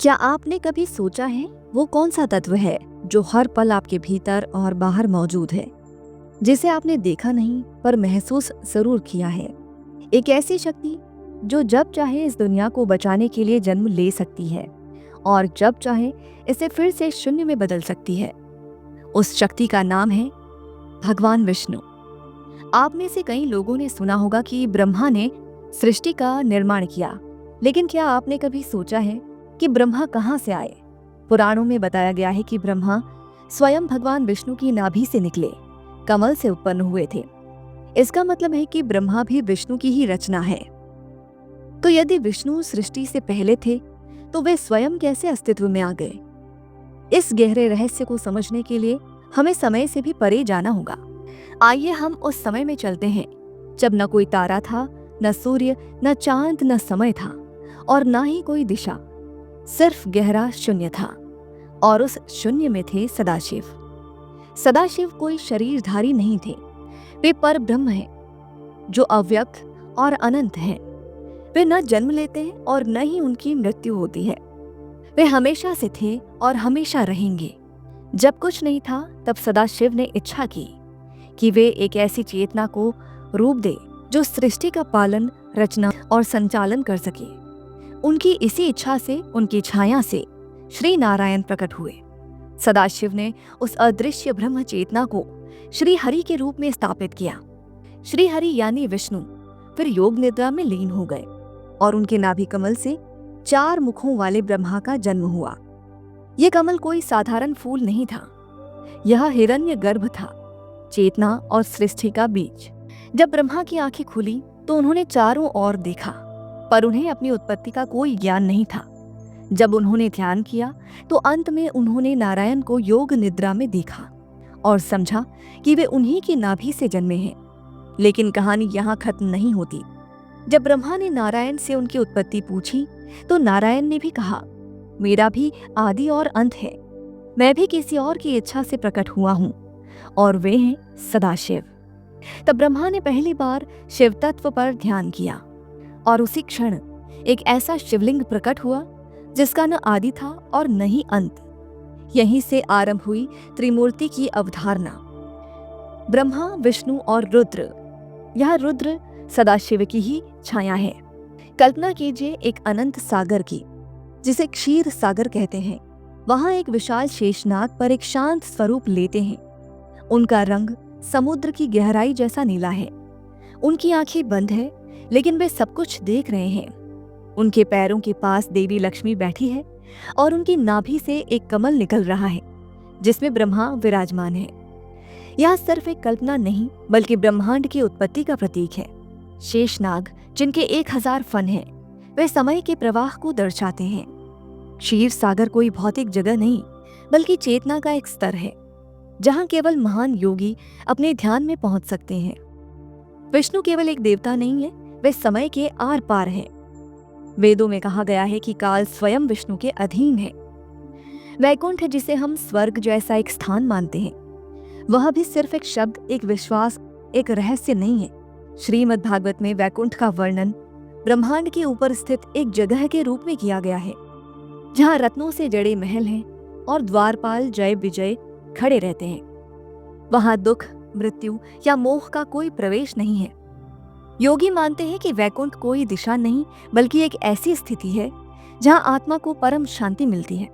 क्या आपने कभी सोचा है वो कौन सा तत्व है जो हर पल आपके भीतर और बाहर मौजूद है, जिसे आपने देखा नहीं पर महसूस जरूर किया है? एक ऐसी शक्ति जो जब चाहे इस दुनिया को बचाने के लिए जन्म ले सकती है और जब चाहे इसे फिर से शून्य में बदल सकती है। उस शक्ति का नाम है भगवान विष्णु। आप में से कई लोगों ने सुना होगा कि ब्रह्मा ने सृष्टि का निर्माण किया, लेकिन क्या आपने कभी सोचा है कि ब्रह्मा कहाँ से आए? पुराणों में बताया गया है कि ब्रह्मा स्वयं भगवान विष्णु की नाभि से निकले, कमल से उत्पन्न हुए थे। इसका मतलब है कि ब्रह्मा भी विष्णु की ही रचना है। तो यदि विष्णु सृष्टि से पहले थे, तो वे स्वयं कैसे अस्तित्व में आ गए? इस गहरे रहस्य को समझने के लिए हमें समय से भी परे जाना होगा। आइए हम उस समय में चलते हैं जब न कोई तारा था, न सूर्य, न चांद, न समय था और न ही कोई दिशा, सिर्फ गहरा शून्य था। और उस शून्य में थे सदाशिव। सदाशिव कोई शरीरधारी नहीं थे, वे पर ब्रह्म हैं जो अव्यक्त और अनंत हैं। वे न जन्म लेते हैं और न ही उनकी मृत्यु होती है। वे हमेशा से थे और हमेशा रहेंगे। जब कुछ नहीं था तब सदाशिव ने इच्छा की कि वे एक ऐसी चेतना को रूप दे जो सृष्टि का पालन, रचना और संचालन कर सके। उनकी इसी इच्छा से, उनकी छाया से श्री नारायण प्रकट हुए। सदाशिव ने उस अदृश्य ब्रह्म चेतना को श्री हरि के रूप में स्थापित किया। श्री हरि यानी विष्णु फिर योग निद्रा में लीन हो गए और उनके नाभि कमल से 4 मुखों वाले ब्रह्मा का जन्म हुआ। यह कमल कोई साधारण फूल नहीं था, यह हिरण्य गर्भ था, चेतना और सृष्टि का बीज। जब ब्रह्मा की आंखें खुली तो उन्होंने चारों ओर देखा, पर उन्हें अपनी उत्पत्ति का कोई ज्ञान नहीं था। जब उन्होंने ध्यान किया तो अंत में उन्होंने नारायण को योग निद्रा में देखा और समझा कि वे उन्हीं की नाभि से जन्मे हैं। लेकिन कहानी यहाँ खत्म नहीं होती। जब ब्रह्मा ने नारायण से उनकी उत्पत्ति पूछी तो नारायण ने भी कहा, मेरा भी आदि और अंत है, मैं भी किसी और की इच्छा से प्रकट हुआ हूँ और वे हैं सदाशिव। तब ब्रह्मा ने पहली बार शिव तत्व पर ध्यान किया और उसी क्षण एक ऐसा शिवलिंग प्रकट हुआ जिसका न आदि था और न ही अंत। यहीं से आरंभ हुई त्रिमूर्ति की अवधारणा, ब्रह्मा, विष्णु और रुद्र। यह रुद्र सदाशिव की ही छाया है। कल्पना कीजिए एक अनंत सागर की, जिसे क्षीर सागर कहते हैं। वहां एक विशाल शेषनाग पर एक शांत स्वरूप लेते हैं। उनका रंग समुद्र की गहराई जैसा नीला है। उनकी आंखें बंद है, लेकिन वे सब कुछ देख रहे हैं। उनके पैरों के पास देवी लक्ष्मी बैठी है और उनकी नाभि से एक कमल निकल रहा है जिसमें ब्रह्मा विराजमान है। यह सिर्फ एक कल्पना नहीं बल्कि ब्रह्मांड की उत्पत्ति का प्रतीक है। शेषनाग, जिनके 1000 फन हैं, वे समय के प्रवाह को दर्शाते हैं। क्षीर सागर कोई भौतिक जगह नहीं बल्कि चेतना का एक स्तर है जहां केवल महान योगी अपने ध्यान में पहुंच सकते हैं। विष्णु केवल एक देवता नहीं है, वे समय के आर पार हैं। वेदों में कहा गया है कि काल स्वयं विष्णु के अधीन है। वैकुंठ, जिसे हम स्वर्ग जैसा एक स्थान मानते हैं, वह भी सिर्फ एक शब्द, एक विश्वास, एक रहस्य नहीं है। श्रीमद् भागवत में वैकुंठ का वर्णन ब्रह्मांड के ऊपर स्थित एक जगह के रूप में किया गया है जहां रत्नों से जड़े महल हैं और द्वारपाल जय विजय खड़े रहते हैं। वहां दुख, मृत्यु या मोह का कोई प्रवेश नहीं है। योगी मानते हैं कि वैकुंठ कोई दिशा नहीं बल्कि एक ऐसी स्थिति है जहां आत्मा को परम शांति मिलती है।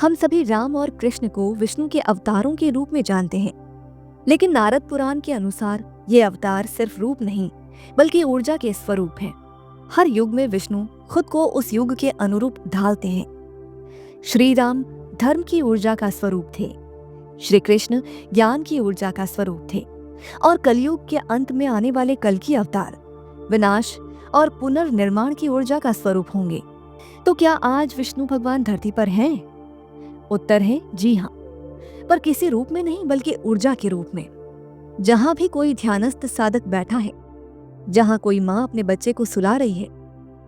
हम सभी राम और कृष्ण को विष्णु के अवतारों के रूप में जानते हैं, लेकिन नारद पुराण के अनुसार ये अवतार सिर्फ रूप नहीं बल्कि ऊर्जा के स्वरूप हैं। हर युग में विष्णु खुद को उस युग के अनुरूप ढालते हैं। श्री राम धर्म की ऊर्जा का स्वरूप थे, श्री कृष्ण ज्ञान की ऊर्जा का स्वरूप थे और कलयुग के अंत में आने वाले कल की अवतार विनाश और पुनर्निर्माण की ऊर्जा का स्वरूप होंगे। तो क्या आज विष्णु भगवान धरती पर हैं? उत्तर है जी हाँ, पर किसी रूप में नहीं बल्कि ऊर्जा के रूप में। जहां भी कोई ध्यानस्थ साधक बैठा है, जहां कोई माँ अपने बच्चे को सुला रही है,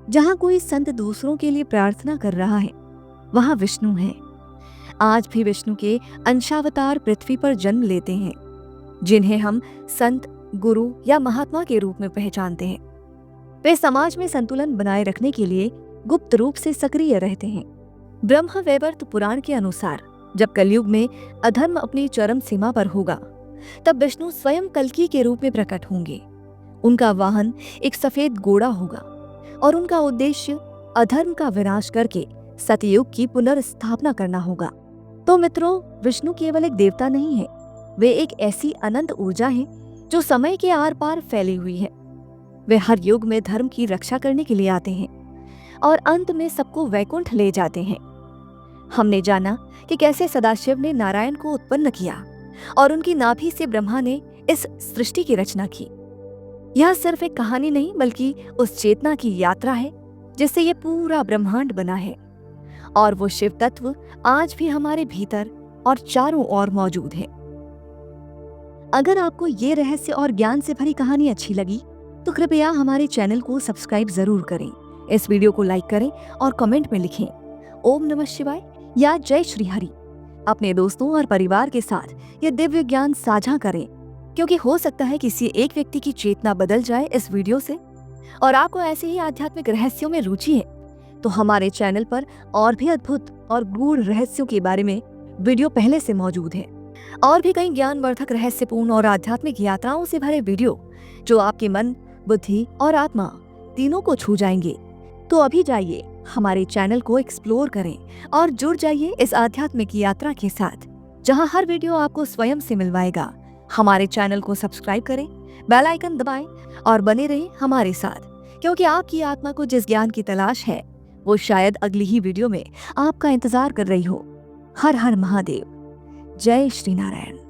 जहां कोई संत दूसरों के लिए प्रार्थना कर रहा है, वहां विष्णु है। आज भी विष्णु के अंशावतार पृथ्वी पर जन्म लेते हैं, जिन्हें हम संत, गुरु या महात्मा के रूप में पहचानते हैं। वे समाज में संतुलन बनाए रखने के लिए गुप्त रूप से सक्रिय रहते हैं। ब्रह्म वैवर्त पुराण के अनुसार जब कलयुग में अधर्म अपनी चरम सीमा पर होगा, तब विष्णु स्वयं कल्कि के रूप में प्रकट होंगे। उनका वाहन एक सफेद घोड़ा होगा और उनका उद्देश्य अधर्म का विनाश करके सतयुग की पुनर्स्थापना करना होगा। तो मित्रों, विष्णु केवल एक देवता नहीं है, वे एक ऐसी अनंत ऊर्जा है जो समय के आर पार फैली हुई है। वे हर युग में धर्म की रक्षा करने के लिए आते हैं और अंत में सबको वैकुंठ ले जाते हैं। हमने जाना कि कैसे सदाशिव ने नारायण को उत्पन्न किया और उनकी नाभि से ब्रह्मा ने इस सृष्टि की रचना की। यह सिर्फ एक कहानी नहीं, बल्कि उस चेतना की यात्रा है जिससे ये पूरा ब्रह्मांड बना है। और वो शिव तत्व आज भी हमारे भीतर और चारों ओर मौजूद है। अगर आपको ये रहस्य और ज्ञान से भरी कहानी अच्छी लगी तो कृपया हमारे चैनल को सब्सक्राइब जरूर करें, इस वीडियो को लाइक करें और कमेंट में लिखें ओम नमः शिवाय या जय श्री हरि। अपने दोस्तों और परिवार के साथ ये दिव्य ज्ञान साझा करें, क्योंकि हो सकता है किसी एक व्यक्ति की चेतना बदल जाए इस वीडियो से। और आपको ऐसे ही आध्यात्मिक रहस्यों में रुचि है तो हमारे चैनल पर और भी अद्भुत और गूढ़ रहस्यों के बारे में वीडियो पहले से मौजूद है। और भी कई ज्ञानवर्धक, रहस्यपूर्ण और आध्यात्मिक यात्राओं से भरे वीडियो जो आपके मन, बुद्धि और आत्मा तीनों को छू जाएंगे। तो अभी जाइए हमारे चैनल को एक्सप्लोर करें और जुड़ जाइए इस आध्यात्मिक यात्रा के साथ, जहां हर वीडियो आपको स्वयं से मिलवाएगा। हमारे चैनल को सब्सक्राइब करें, बेल आइकन दबाएं और बने रहें हमारे साथ, क्योंकि आपकी आत्मा को जिस ज्ञान की तलाश है वो शायद अगली ही वीडियो में आपका इंतजार कर रही हो। हर हर महादेव। जय श्री नारायण।